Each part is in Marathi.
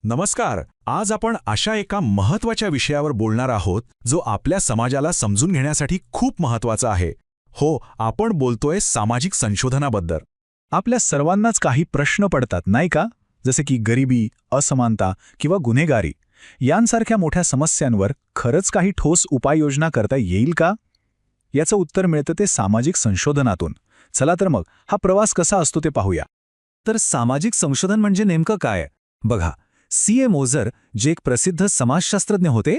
नमस्कार. आज आपण अशा एका महत्त्वाच्या विषयावर बोलणार आहोत जो आपल्या समाजाला समजून घेण्यासाठी खूप महत्त्वाचा आहे. हो, आपण बोलतोय सामाजिक संशोधनाबद्दल. आपल्या सर्वांनाच काही प्रश्न पडतात नाही का, जसे की गरिबी, असमानता किंवा गुन्हेगारी यांसारख्या मोठ्या समस्यांवर खरंच काही ठोस उपाययोजना करता येईल का? याचं उत्तर मिळतं ते सामाजिक संशोधनातून. चला तर मग हा प्रवास कसा असतो ते पाहूया. तर सामाजिक संशोधन म्हणजे नेमकं काय? बघा, C.A. मोझर जे एक प्रसिद्ध समाजशास्त्रज्ञ होते,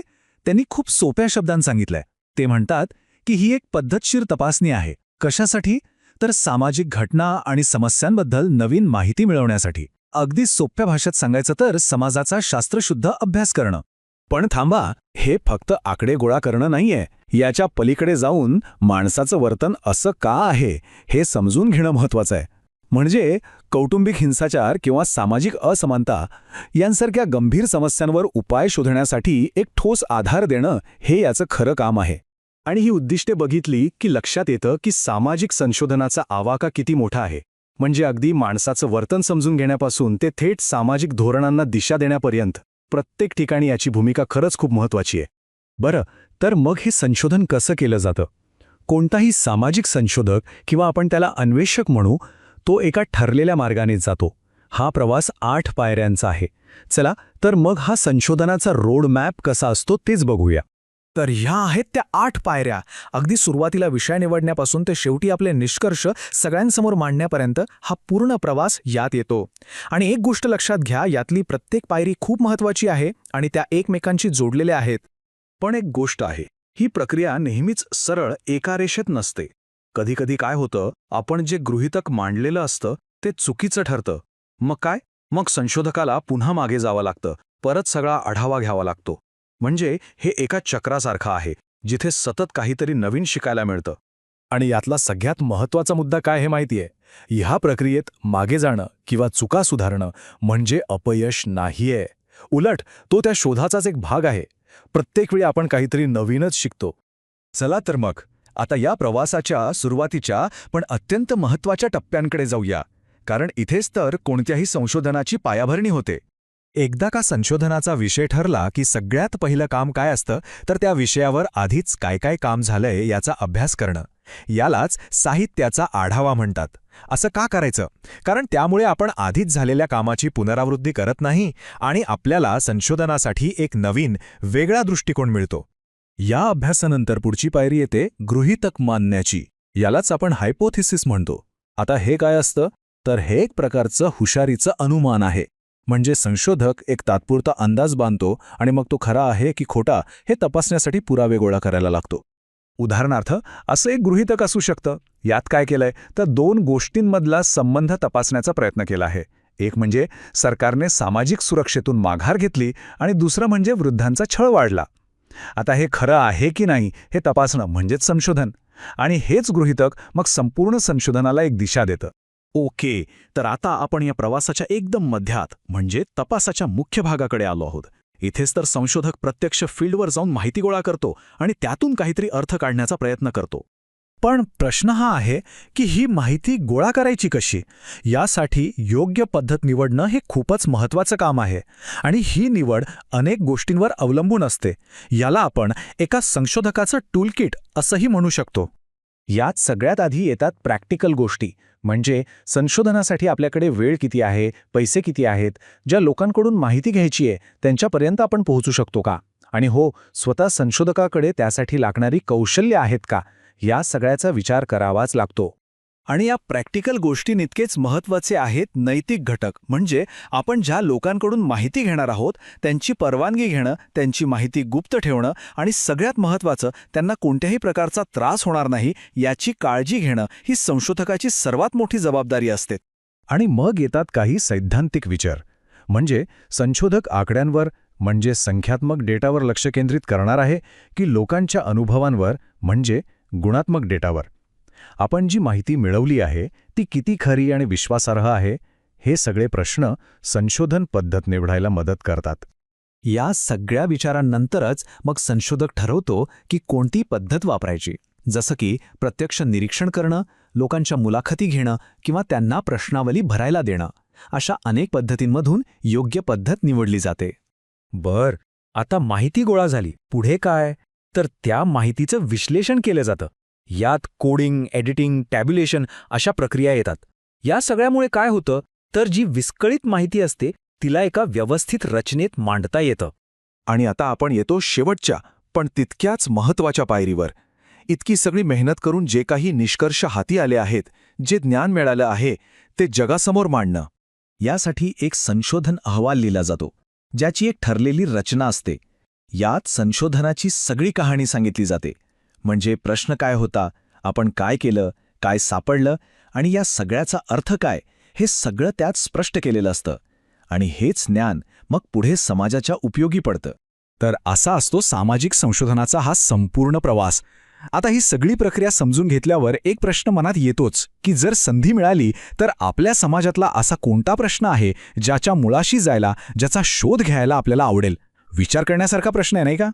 त्यांनी खूप सोप्या शब्दांत सांगितलंय. ते म्हणतात की ही एक पद्धतशीर तपासणी आहे. कशासाठी? तर सामाजिक घटना आणि समस्यांबद्दल नवीन माहिती मिळवण्यासाठी. अगदी सोप्या भाषेत सांगायचं तर समाजाचा शास्त्रशुद्ध अभ्यास करणं. पण थांबा, हे फक्त आकडे गोळा करणं नाहीये. याच्या पलीकडे जाऊन माणसाचं वर्तन असं का आहे हे समजून घेणं महत्वाचं आहे. म्हणजे कौटुंबिक हिंसाचार किंवा सामाजिक असमानता यांसारख्या गंभीर समस्यांवर उपाय शोधण्यासाठी एक ठोस आधार देणं हे याचं खरं काम आहे. आणि ही उद्दिष्टे बघितली की लक्षात येतं की सामाजिक संशोधनाचा आवाका किती मोठा आहे. म्हणजे अगदी माणसाचं वर्तन समजून घेण्यापासून ते थेट सामाजिक धोरणांना दिशा देण्यापर्यंत प्रत्येक ठिकाणी याची भूमिका खरंच खूप महत्त्वाची आहे. बरं, तर मग हे संशोधन कसं केलं जातं? कोणताही सामाजिक संशोधक किंवा आपण त्याला अन्वेषक म्हणू, तो एका ठरलेल्या मार्गाने जातो. हा प्रवास 8 पायऱ्यांचा आहे. चला तर मग हा संशोधनाचा रोड मॅप कसा असतो तेच बघूया. तर ह्या आहेत त्या 8 पायऱ्या. अगदी सुरुवातीला विषय निवडण्यापासून ते शेवटी आपले निष्कर्ष सगळ्यांसमोर मांडण्यापर्यंत हा पूर्ण प्रवास यात येतो. आणि एक गोष्ट लक्षात घ्या, यातली प्रत्येक पायरी खूप महत्त्वाची आहे आणि त्या एकमेकांशी जोडलेल्या आहेत. पण एक गोष्ट आहे, ही प्रक्रिया नेहमीच सरळ एका रेषेत नसते. कधीकधी काय होतं, आपण जे गृहीतक मांडलेलं असतं ते चुकीचं ठरतं. मग काय? मग संशोधकाला पुन्हा मागे जावं लागतं, परत सगळा आढावा घ्यावा लागतो. म्हणजे हे एका चक्रासारखं आहे, जिथे सतत काहीतरी नवीन शिकायला मिळतं. आणि यातला सगळ्यात महत्त्वाचा मुद्दा काय हे माहितीये? ह्या प्रक्रियेत मागे जाणं किंवा चुका सुधारणं म्हणजे अपयश नाहीये. उलट तो त्या शोधाचाच एक भाग आहे. प्रत्येक वेळी आपण काहीतरी नवीनच शिकतो. चला तर मग आता या प्रवासाच्या सुरुवातीच्या पण अत्यंत महत्त्वाच्या टप्प्यांकडे जाऊया, कारण इथेच तर कोणत्याही संशोधनाची पायाभरणी होते. एकदा का संशोधनाचा विषय ठरला की सगळ्यात पहिलं काम काय असतं, तर त्या विषयावर आधीच काय काय काम झालंय याचा अभ्यास करणं. यालाच साहित्याचा आढावा म्हणतात. असं का करायचं? कारण त्यामुळे आपण आधीच झालेल्या कामाची पुनरावृत्ती करत नाही आणि आपल्याला संशोधनासाठी एक नवीन, वेगळा दृष्टिकोन मिळतो. या अभ्यासानंतर पुढची पायरी येते गृहीतक मानण्याची. यालाच आपण हायपोथिसिस म्हणतो. आता हे काय असतं? तर हे एक प्रकारचं हुशारीचं अनुमान आहे. म्हणजे संशोधक एक तात्पुरता अंदाज बांधतो आणि मग तो खरा आहे की खोटा हे तपासण्यासाठी पुरावे गोळा करायला लागतो. उदाहरणार्थ, असं एक गृहीतक असू शकतं. यात काय केलंय तर 2 गोष्टींमधला संबंध तपासण्याचा प्रयत्न केला आहे. एक म्हणजे सरकारने सामाजिक सुरक्षेतून माघार घेतली आणि दुसरं म्हणजे वृद्धांचा छळ वाढला. आता हे खरं आहे की नाही हे तपासणं म्हणजेच संशोधन. आणि हेच गृहीतक मग संपूर्ण संशोधनाला एक दिशा देतं. ओके, तर आता आपण या प्रवासाच्या एकदम मध्यात म्हणजे तपासाच्या मुख्य भागाकडे आलो आहोत. इथेच तर संशोधक प्रत्यक्ष फील्डवर जाऊन माहिती गोळा करतो आणि त्यातून काहीतरी अर्थ काढण्याचा प्रयत्न करतो. पण प्रश्न हा आहे की ही माहिती गोळा करायची कशी? यासाठी योग्य पद्धत निवडणं हे खूपच महत्त्वाचं काम आहे. आणि ही निवड अनेक गोष्टींवर अवलंबून असते. याला आपण एका संशोधकाचं टूलकिट असंही म्हणू शकतो. यात सगळ्यात आधी येतात प्रॅक्टिकल गोष्टी. म्हणजे संशोधनासाठी आपल्याकडे वेळ किती आहे, पैसे किती आहेत, ज्या लोकांकडून माहिती घ्यायची आहे त्यांच्यापर्यंत आपण पोहोचू शकतो का? आणि हो, स्वतः संशोधकाकडे त्यासाठी लागणारी कौशल्य आहेत का? या सगळ्याचा विचार करावाच लागतो. आणि या प्रॅक्टिकल गोष्टींइतकेच महत्त्वाचे आहेत नैतिक घटक. म्हणजे आपण ज्या लोकांकडून माहिती घेणार आहोत त्यांची परवानगी घेणं, त्यांची माहिती गुप्त ठेवणं आणि सगळ्यात महत्त्वाचं त्यांना कोणत्याही प्रकारचा त्रास होणार नाही याची काळजी घेणं ही संशोधकाची सर्वात मोठी जबाबदारी असते. आणि मग येतात काही सैद्धांतिक विचार. म्हणजे संशोधक आकड्यांवर म्हणजे संख्यात्मक डेटावर लक्ष केंद्रित करणार आहे की लोकांच्या अनुभवांवर म्हणजे गुणात्मक डेटावर? आपण जी माहिती मिळवली आहे ती किती खरी आणि विश्वासार्ह आहे? हे सगळे प्रश्न संशोधन पद्धत निवडायला मदत करतात. या सगळ्या विचारांनंतरच मग संशोधक ठरवतो की कोणती पद्धत वापरायची. जसं की प्रत्यक्ष निरीक्षण करणं, लोकांच्या मुलाखती घेणं किंवा त्यांना प्रश्नावली भरायला देणं. अशा अनेक पद्धतींमधून योग्य पद्धत निवडली जाते. बर, आता माहिती गोळा झाली. पुढे काय? तर त्या माहितीचं विश्लेषण केलं जातं. यात कोडिंग, एडिटिंग, टॅब्युलेशन अशा प्रक्रिया येतात. या सगळ्यामुळे काय होतं, तर जी विस्कळीत माहिती असते तिला एका व्यवस्थित रचनेत मांडता येतं. आणि आता आपण येतो शेवटच्या पण तितक्याच महत्वाच्या पायरीवर. इतकी सगळी मेहनत करून जे काही निष्कर्ष हाती आले आहेत, जे ज्ञान मिळालं आहे, ते जगासमोर मांडणं. यासाठी एक संशोधन अहवाल लिहिला जातो, ज्याची एक ठरलेली रचना असते. यात संशोधनाची सगळी कहाणी सांगितली जाते. म्हणजे प्रश्न काय होता, आपण काय केलं, काय सापडलं आणि या सगळ्याचा अर्थ काय, हे सगळं त्यात स्पष्ट केलेलं असतं. आणि हेच ज्ञान मग पुढे समाजाच्या उपयोगी पडतं. तर असा असतो सामाजिक संशोधनाचा हा संपूर्ण प्रवास. आता ही सगळी प्रक्रिया समजून घेतल्यावर एक प्रश्न मनात येतोच की जर संधी मिळाली तर आपल्या समाजातला असा कोणता प्रश्न आहे ज्याच्या मुळाशी जायला, ज्याचा शोध घ्यायला आपल्याला आवडेल. विचार करण्यासारखा प्रश्न आहे, नाही का?